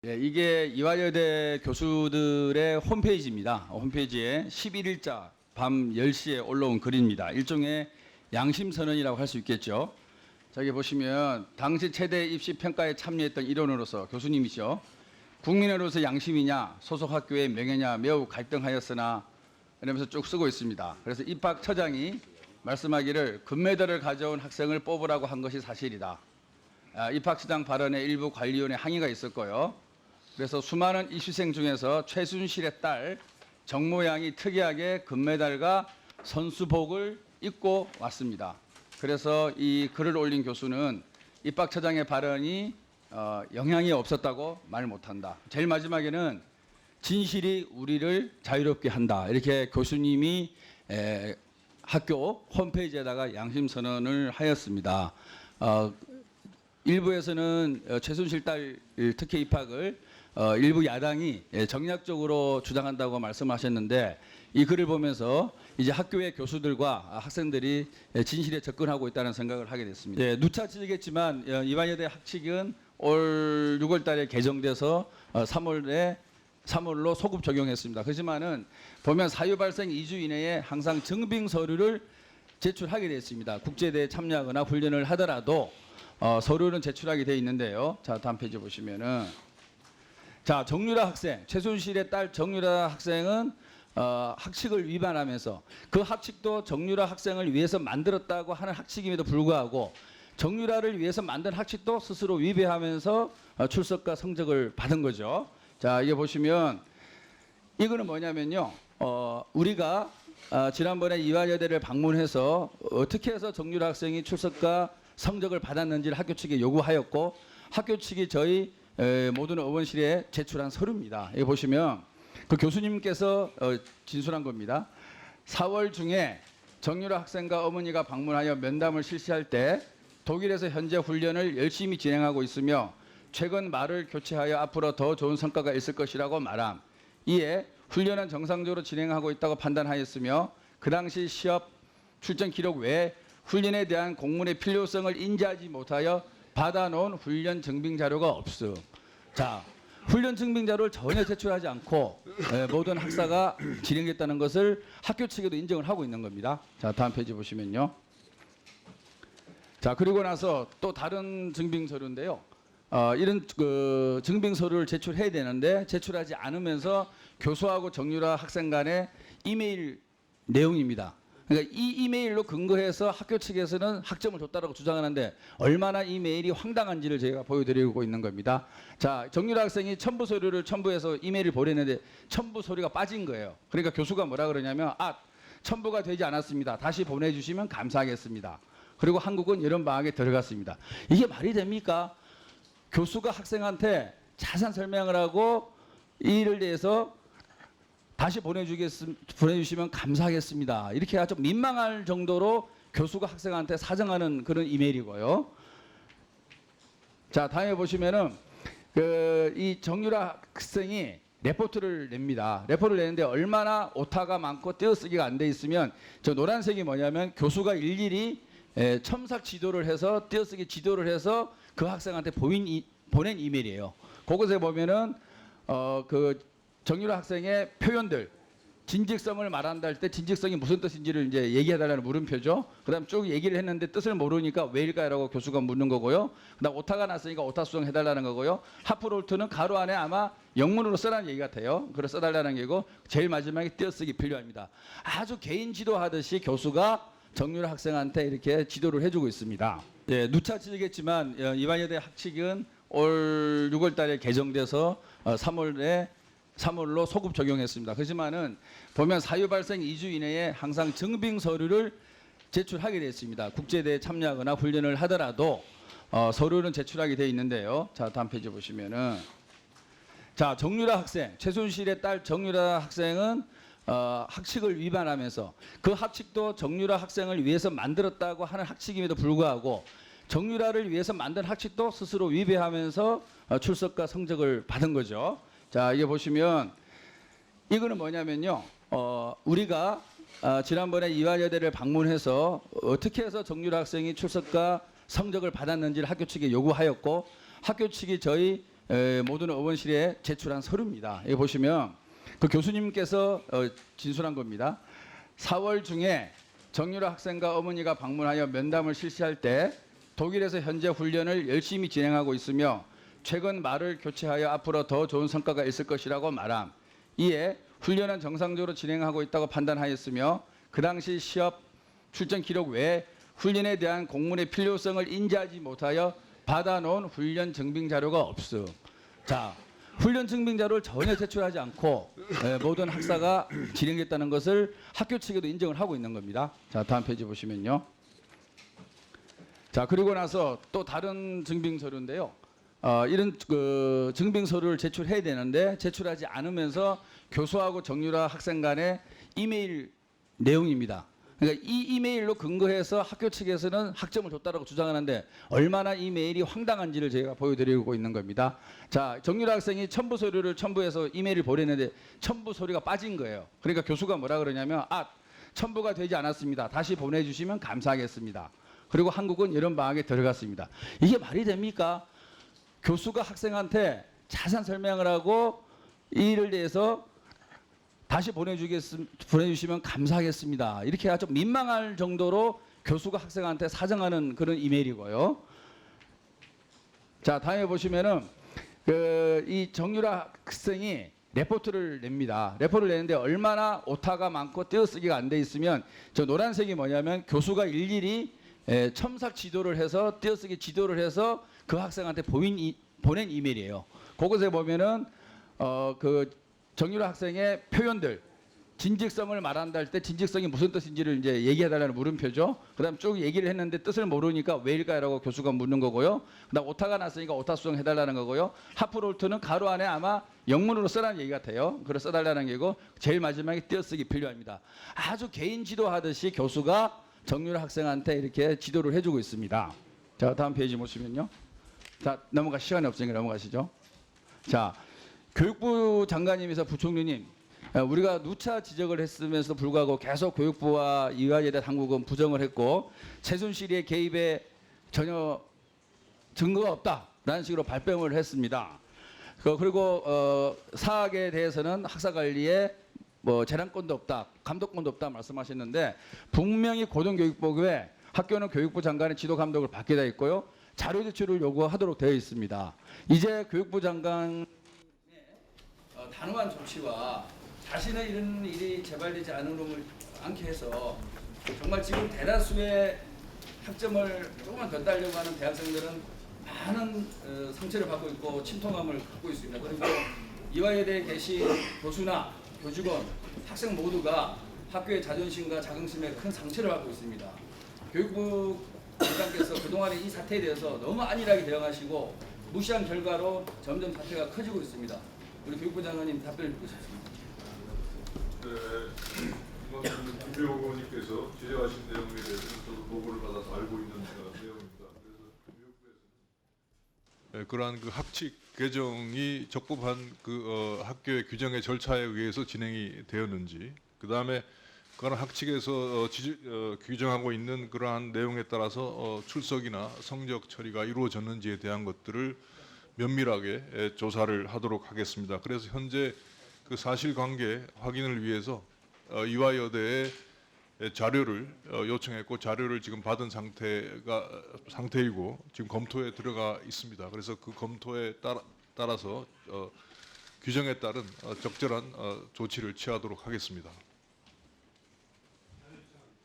네, 이게 이화여대 교수들의 홈페이지입니다. 홈페이지에 11일자 밤 10시에 올라온 글입니다. 일종의 양심선언이라고 할 수 있겠죠. 저기 보시면 당시 최대 입시 평가에 참여했던 일원으로서 교수님이죠. 국민으로서 양심이냐 소속 학교의 명예냐 매우 갈등하였으나 이러면서 쭉 쓰고 있습니다. 그래서 입학처장이 말씀하기를 금메달을 가져온 학생을 뽑으라고 한 것이 사실이다. 입학처장 발언에 일부 관리위원회 항의가 있었고요. 그래서 수많은 이슈생 중에서 최순실의 딸 정모양이 특이하게 금메달과 선수복을 입고 왔습니다. 그래서 이 글을 올린 교수는 입학처장의 발언이 영향이 없었다고 말 못한다. 제일 마지막에는 진실이 우리를 자유롭게 한다. 이렇게 교수님이 학교 홈페이지에다가 양심선언을 하였습니다. 일부에서는 최순실 딸 특혜 입학을 일부 야당이 정략적으로 주장한다고 말씀하셨는데 이 글을 보면서 이제 학교의 교수들과 학생들이 진실에 접근하고 있다는 생각을 하게 됐습니다. 네, 누차 치겠지만 이화여대 학칙은 올 6월 달에 개정돼서 3월로 소급 적용했습니다. 그렇지만은 보면 사유 발생 2주 이내에 항상 증빙 서류를 제출하게 됐습니다. 국제대회 참여하거나 훈련을 하더라도 서류는 제출하게 돼 있는데요. 자, 다음 페이지 보시면은 자, 정유라 학생, 최순실의 딸 정유라 학생은 학칙을 위반하면서 그 학칙도 정유라 학생을 위해서 만들었다고 하는 학칙임에도 불구하고 정유라를 위해서 만든 학칙도 스스로 위배하면서 출석과 성적을 받은 거죠. 자, 이게 보시면 이거는 뭐냐면요. 우리가 지난번에 이화여대를 방문해서 어떻게 해서 정유라 학생이 출석과 성적을 받았는지를 학교 측에 요구하였고 학교 측이 저희 모든 의원실에 제출한 서류입니다. 여기 보시면 그 교수님께서 진술한 겁니다. 4월 중에 정유라 학생과 어머니가 방문하여 면담을 실시할 때 독일에서 현재 훈련을 열심히 진행하고 있으며 최근 말을 교체하여 앞으로 더 좋은 성과가 있을 것이라고 말함. 이에 훈련은 정상적으로 진행하고 있다고 판단하였으며 그 당시 시합 출전 기록 외에 훈련에 대한 공문의 필요성을 인지하지 못하여 받아놓은 훈련 증빙 자료가 없음. 자, 훈련 증빙 자료를 전혀 제출하지 않고 모든 학사가 진행됐다는 것을 학교 측에도 인정을 하고 있는 겁니다. 자, 다음 페이지 보시면요. 자, 그리고 나서 또 다른 증빙 서류인데요. 이런 그 증빙 서류를 제출해야 되는데 제출하지 않으면서 교수하고 정유라 학생 간의 이메일 내용입니다. 그러니까 이 이메일로 근거해서 학교 측에서는 학점을 줬다라고 주장하는데 얼마나 이 메일이 황당한지를 제가 보여드리고 있는 겁니다. 자, 정유라 학생이 첨부 서류를 첨부해서 이메일을 보냈는데 첨부 서류가 빠진 거예요. 그러니까 교수가 뭐라 그러냐면 첨부가 되지 않았습니다. 다시 보내주시면 감사하겠습니다. 그리고 한국은 이런 방학에 들어갔습니다. 이게 말이 됩니까? 교수가 학생한테 자세한 설명을 하고 이 일을 대해서 다시 보내주시면 감사하겠습니다. 이렇게 아주 민망할 정도로 교수가 학생한테 사정하는 그런 이메일이고요. 자, 다음에 보시면은 이 정유라 학생이 레포트를 냅니다. 레포트를 내는데 얼마나 오타가 많고 떼어쓰기가 안 돼 있으면 저 노란색이 뭐냐면 교수가 일일이 첨삭 지도를 해서 떼어쓰기 지도를 해서 그 학생한테 보낸 이메일이에요. 그것에 보면은 그 정유라 학생의 표현들 진직성을 말한다 할 때 진직성이 무슨 뜻인지를 이제 얘기해달라는 물음표죠. 그다음 쭉 얘기를 했는데 뜻을 모르니까 왜일까요라고 교수가 묻는 거고요. 그다음 오타가 났으니까 오타 수정해달라는 거고요. 하프롤트는 가로 안에 아마 영문으로 써라는 얘기 같아요. 그래서 써달라는 얘기고 제일 마지막에 띄어쓰기 필요합니다. 아주 개인 지도하듯이 교수가 정유라 학생한테 이렇게 지도를 해주고 있습니다. 예, 누차 치겠지만 이화여대 학칙은 올 6월 달에 개정돼서 3월로 소급 적용했습니다. 그렇지만은 보면 사유 발생 2주 이내에 항상 증빙 서류를 제출하게 됐습니다. 국제대회 참여하거나 훈련을 하더라도 서류는 제출하게 돼 있는데요. 자, 다음 페이지 보시면은 자, 정유라 학생, 최순실의 딸 정유라 학생은 학칙을 위반하면서 그 학칙도 정유라 학생을 위해서 만들었다고 하는 학칙임에도 불구하고 정유라를 위해서 만든 학칙도 스스로 위배하면서 출석과 성적을 받은 거죠. 자, 이게 보시면 이거는 뭐냐면요. 우리가 지난번에 이화여대를 방문해서 어떻게 해서 정유라 학생이 출석과 성적을 받았는지를 학교 측에 요구하였고 학교 측이 저희 모든 의원실에 제출한 서류입니다. 여기 보시면 그 교수님께서 진술한 겁니다. 4월 중에 정유라 학생과 어머니가 방문하여 면담을 실시할 때 독일에서 현재 훈련을 열심히 진행하고 있으며 최근 말을 교체하여 앞으로 더 좋은 성과가 있을 것이라고 말함. 이에 훈련은 정상적으로 진행하고 있다고 판단하였으며 그 당시 시합 출전 기록 외에 훈련에 대한 공문의 필요성을 인지하지 못하여 받아놓은 훈련 증빙 자료가 없음. 자, 훈련 증빙 자료를 전혀 제출하지 않고 모든 학사가 진행됐다는 것을 학교 측에도 인정을 하고 있는 겁니다. 자, 다음 페이지 보시면요. 자, 그리고 나서 또 다른 증빙 서류인데요. 이런 그 증빙 서류를 제출해야 되는데 제출하지 않으면서 교수하고 정유라 학생 간의 이메일 내용입니다. 그러니까 이 이메일로 근거해서 학교 측에서는 학점을 줬다라고 주장하는데 얼마나 이메일이 황당한지를 저희가 보여드리고 있는 겁니다. 자, 정유라 학생이 첨부 서류를 첨부해서 이메일을 보냈는데 첨부 서류가 빠진 거예요. 그러니까 교수가 뭐라 그러냐면 첨부가 되지 않았습니다. 다시 보내주시면 감사하겠습니다. 그리고 한국은 여름 방학에 들어갔습니다. 이게 말이 됩니까? 교수가 학생한테 자세한 설명을 하고 이 일을 대해서 다시 보내주시면 감사하겠습니다. 이렇게 해야 좀 민망할 정도로 교수가 학생한테 사정하는 그런 이메일이고요. 자, 다음에 보시면은 이 정유라 학생이 레포트를 냅니다. 레포트를 내는데 얼마나 오타가 많고 띄어쓰기가 안 돼 있으면 저 노란색이 뭐냐면 교수가 일일이 첨삭 지도를 해서 띄어쓰기 지도를 해서 그 학생한테 보낸 이메일이에요. 그것에 보면은 그 정유라 학생의 표현들, 진직성을 말한다 할 때 진직성이 무슨 뜻인지를 이제 얘기해달라는 물음표죠. 그다음 쭉 얘기를 했는데 뜻을 모르니까 왜일까요라고 교수가 묻는 거고요. 그다음 오타가 났으니까 오타 수정해달라는 거고요. 하프롤트는 가로 안에 아마 영문으로 쓰라는 얘기 같아요. 그걸 써달라는 얘기고 제일 마지막에 띄어쓰기 필요합니다. 아주 개인 지도하듯이 교수가 정유라 학생한테 이렇게 지도를 해주고 있습니다. 자, 다음 페이지 보시면요. 자, 시간이 없으니까 넘어가시죠. 자, 교육부 장관님에서 부총리님, 우리가 누차 지적을 했으면서 불구하고 계속 교육부와 이화여대 당국은 부정을 했고 최순실의 개입에 전혀 증거가 없다라는 식으로 발뺌을 했습니다. 그리고 사학에 대해서는 학사관리에 재량권도 없다, 감독권도 없다 말씀하셨는데 분명히 고등교육부에 학교는 교육부 장관의 지도 감독을 받게 되어 있고요. 자료 제출을 요구하도록 되어 있습니다. 이제 교육부 장관 단호한 조치와 다시는 이런 일이 재발되지 않게 해서 정말 지금 대다수의 학점을 조금만 더 따려고 하는 대학생들은 많은 상처를 받고 있고 침통함을 갖고 있습니다. 그리고 이화여대에 계신 교수나 교직원, 학생 모두가 학교의 자존심과 자긍심에 큰 상처를 받고 있습니다. 교육부 장관께서 그동안의 이 사태에 대해서 너무 안일하게 대응하시고 무시한 결과로 점점 사태가 커지고 있습니다. 우리 교육부 장관님 답변을 듣고 싶습니다. 네, 김병호 의원님께서 지적하신 내용에 대해서는 저도 보고를 받아서 알고 있는 내용입니다. 그래서 교육부에서는 그러한 그 학칙 개정이 적법한 학교의 규정의 절차에 의해서 진행이 되었는지, 그 다음에 그런 학칙에서 규정하고 있는 그러한 내용에 따라서 출석이나 성적 처리가 이루어졌는지에 대한 것들을 면밀하게 조사를 하도록 하겠습니다. 그래서 현재 그 사실관계 확인을 위해서 이화여대에 자료를 요청했고 자료를 지금 받은 상태이고 지금 검토에 들어가 있습니다. 그래서 그 검토에 따라서 규정에 따른 적절한 조치를 취하도록 하겠습니다.